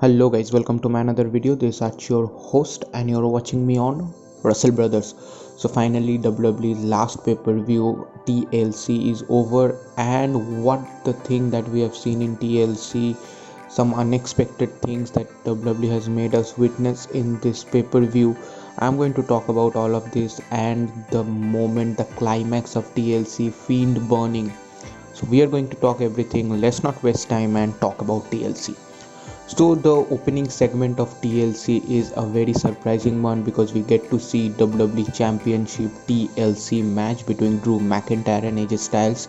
Hello guys, welcome to my another video. This is your host and you're watching me on Russell Brothers. So finally WWE's last pay-per-view TLC is over, and what the thing that we have seen in TLC, some unexpected things that WWE has made us witness in this pay-per-view. I'm going to talk about all of this and the climax of TLC, Fiend burning. So we are going to talk everything. Let's not waste time and talk about TLC. So the opening segment of TLC is a very surprising one because we get to see WWE Championship TLC match between Drew McIntyre and AJ Styles.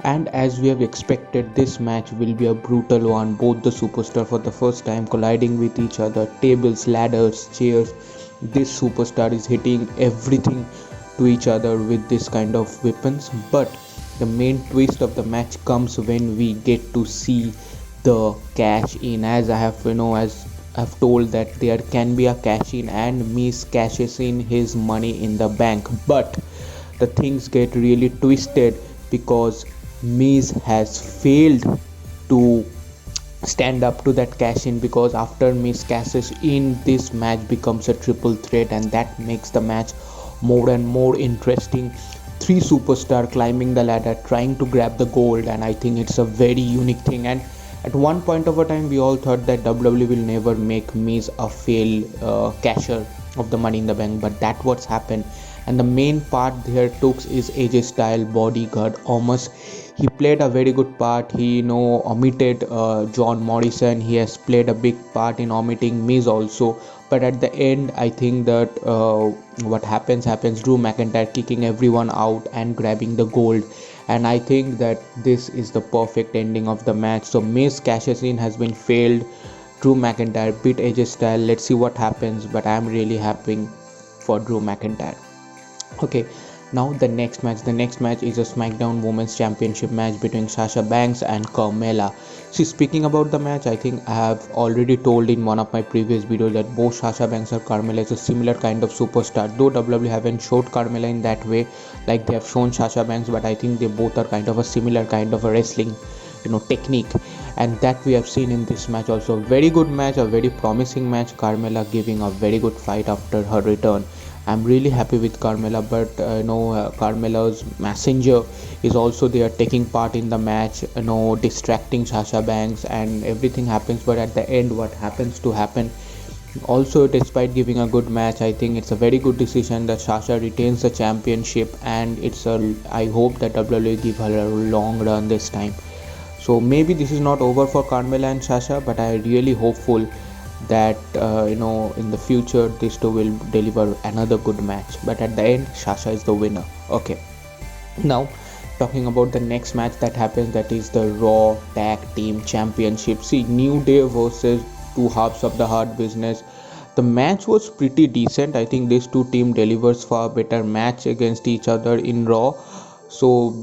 And as we have expected, this match will be a brutal one. Both the superstars for the first time colliding with each other, tables, ladders, chairs. This superstar is hitting everything to each other with this kind of weapons. But the main twist of the match comes when we get to see the cash in. As I've told that there can be a cash in, and Miz cashes in his money in the bank, but the things get really twisted because Miz has failed to stand up to that cash in, because after Miz cashes in, this match becomes a triple threat, and that makes the match more and more interesting. Three superstars climbing the ladder trying to grab the gold, and I think it's a very unique thing. And at one point of a time, we all thought that WWE will never make Miz a fail casher of the Money in the Bank, but that what's happened. And the main part here took is AJ Styles bodyguard Omos. He played a very good part. He omitted John Morrison. He has played a big part in omitting Miz also. But at the end, I think that what happens. Drew McIntyre kicking everyone out and grabbing the gold, and I think that this is the perfect ending of the match. So Miz cashes in has been failed. Drew McIntyre beat AJ Styles. Let's see what happens, but I'm really happy for Drew McIntyre. Okay, now the next match. The next match is a SmackDown Women's Championship match between Sasha Banks and Carmella. See, speaking about the match, I think I have already told in one of my previous videos that both Sasha Banks and Carmella is a similar kind of superstar. Though WWE haven't showed Carmella in that way, like they have shown Sasha Banks, but I think they both are kind of a similar kind of a wrestling, technique, and that we have seen in this match also. Very good match, a very promising match. Carmella giving a very good fight after her return. I'm really happy with Carmella, but Carmella's messenger is also there taking part in the match, distracting Sasha Banks, and everything happens. But at the end, what happens to happen? Also, despite giving a good match, I think it's a very good decision that Sasha retains the championship, and I hope that WWE give her a long run this time. So maybe this is not over for Carmella and Sasha, but I really hopeful that in the future these two will deliver another good match. But at the end, Sasha is the winner. Okay, now talking about the next match that happens, that is the Raw Tag Team Championship. See, New Day versus two halves of the Hurt Business. The match was pretty decent. I think these two team delivers far better match against each other in Raw. So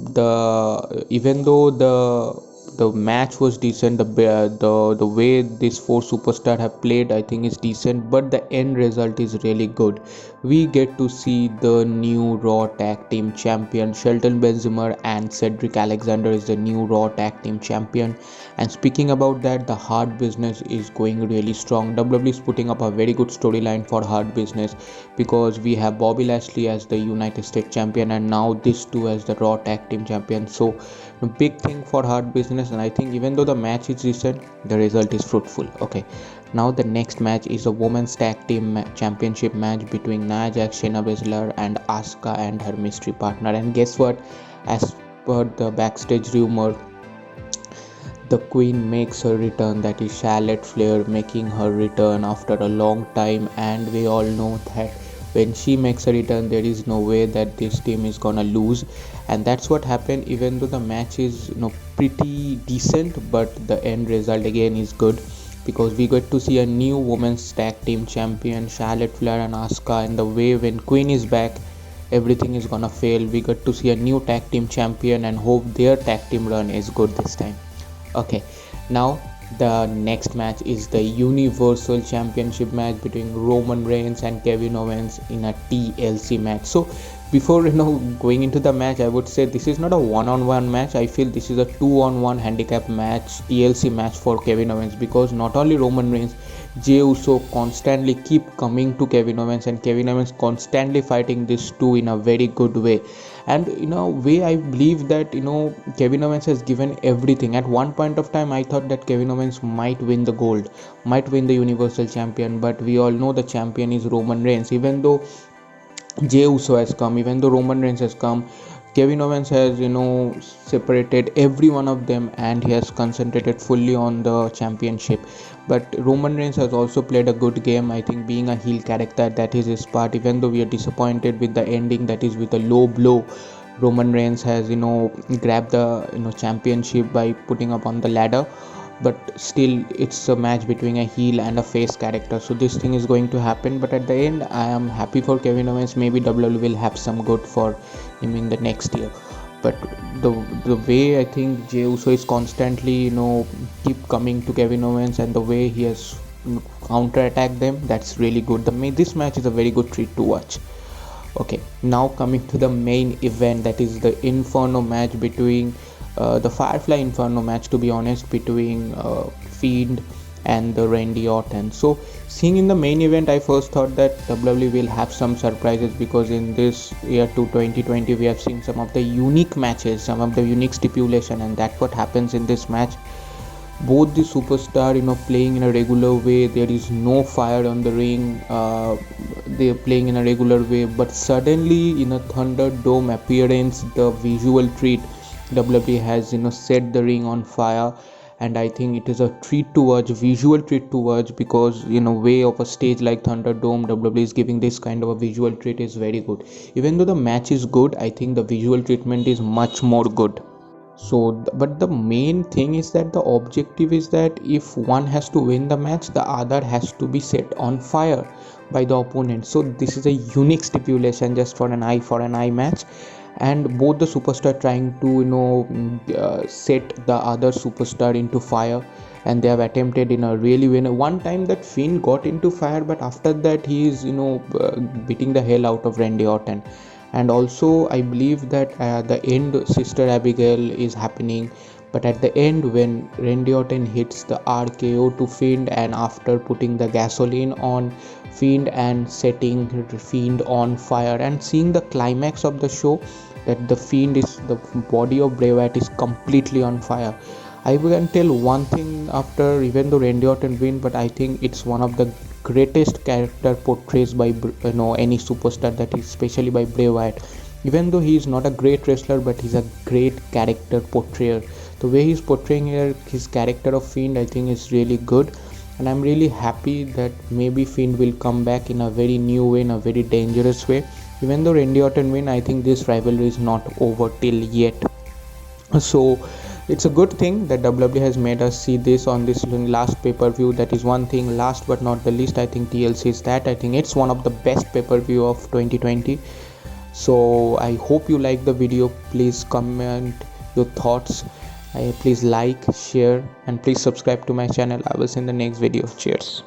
even though the match was decent, the way these four superstars have played, I think is decent, but the end result is really good. We get to see the new Raw Tag Team Champion. Shelton Benjamin and Cedric Alexander is the new Raw Tag Team Champion. And speaking about that, the Hurt Business is going really strong. WWE is putting up a very good storyline for Hurt Business, because we have Bobby Lashley as the United States Champion, and now this two as the Raw Tag Team Champion. So a big thing for Hurt Business, and I think even though the match is decent, the result is fruitful. Okay, now the next match is a Women's Tag Team Championship match between Nia Jax, Shayna Baszler and Asuka and her mystery partner. And guess what? As per the backstage rumor, the Queen makes her return. That is Charlotte Flair making her return after a long time, and we all know that when she makes a return, there is no way that this team is gonna lose, and that's what happened. Even though the match is pretty decent, but the end result again is good, because we got to see a new Women's Tag Team Champion, Charlotte Flair and Asuka, and the way when Queen is back, everything is gonna fail. We got to see a new Tag Team Champion, and hope their tag team run is good this time. Okay, now the next match is the Universal Championship match between Roman Reigns and Kevin Owens in a TLC match. So Before going into the match, I would say this is not a one-on-one match. I feel this is a two-on-one handicap match, TLC match for Kevin Owens, because not only Roman Reigns, Jey Uso constantly keep coming to Kevin Owens, and Kevin Owens constantly fighting these two in a very good way. And in a way, I believe that Kevin Owens has given everything. At one point of time, I thought that Kevin Owens might win the gold, might win the Universal Champion, but we all know the champion is Roman Reigns. Even though Jey Uso has come, even though Roman Reigns has come, Kevin Owens has separated every one of them, and he has concentrated fully on the championship. But Roman Reigns has also played a good game. I think being a heel character, that is his part. Even though we are disappointed with the ending, that is with a low blow, Roman Reigns has grabbed the championship by putting up on the ladder. But still, it's a match between a heel and a face character, so this thing is going to happen. But at the end, I am happy for Kevin Owens. Maybe WWE will have some good for him in the next year. But the way I think Jey Uso is constantly keep coming to Kevin Owens, and the way he has counter attacked them, that's really good. This match is a very good treat to watch. Okay, now coming to the main event, that is the Inferno match between the Firefly Inferno match, to be honest, between Fiend and the Randy Orton. So seeing in the main event, I first thought that WWE will have some surprises, because in this year to 2020 we have seen some of the unique matches, some of the unique stipulation, and that's what happens in this match. Both the superstar playing in a regular way, there is no fire on the ring, they are playing in a regular way, but suddenly in a Thunderdome appearance, the visual treat, WWE has set the ring on fire. And I think it is a treat to watch, visual treat to watch, because way of a stage like Thunderdome, WWE is giving this kind of a visual treat is very good. Even though the match is good, I think the visual treatment is much more good. So but the main thing is that the objective is that if one has to win the match, the other has to be set on fire by the opponent. So this is a unique stipulation, just for an eye match, and both the superstar trying to set the other superstar into fire, and they have attempted in a really win. One time that Finn got into fire, but after that he is beating the hell out of Randy Orton. And also I believe that the end Sister Abigail is happening, but at the end when Randy Orton hits the RKO to Fiend, and after putting the gasoline on Fiend and setting Fiend on fire, and seeing the climax of the show, that the body of Bray Wyatt is completely on fire. I can tell one thing, after, even though Randy Orton win, but I think it's one of the greatest character portrayed by any superstar, that is especially by Bray Wyatt. Even though he is not a great wrestler, but he's a great character portrayer. The way he's portraying here his character of Fiend, I think is really good, and I'm really happy that maybe Fiend will come back in a very new way, in a very dangerous way. Even though Randy Orton win, I think this rivalry is not over till yet. So it's a good thing that WWE has made us see this on this last pay-per-view. That is one thing. Last but not the least, I think TLC is that. I think it's one of the best pay-per-view of 2020. So I hope you like the video. Please comment your thoughts. Please like, share, and please subscribe to my channel. I will see you in the next video. Cheers.